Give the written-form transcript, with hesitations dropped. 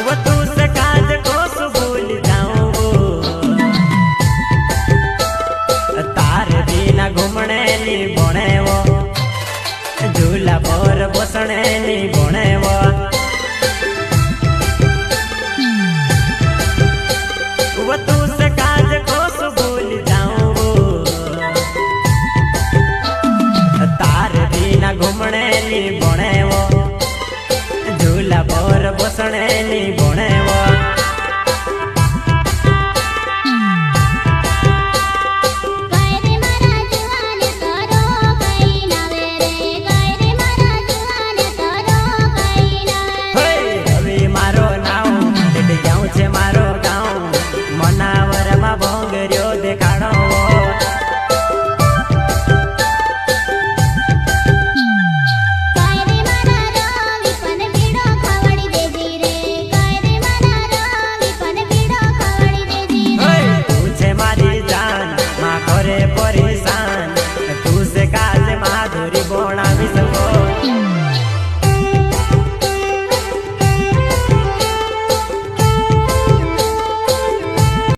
वो तू से काज को सु भूल जाऊं तार बिना घूमने नी बोने वो झूला पर बसने नी बोने वो तू से काज को सु भूल जाऊं तार बिना घूमने नी बोने वो झूला पर बसने नी बोने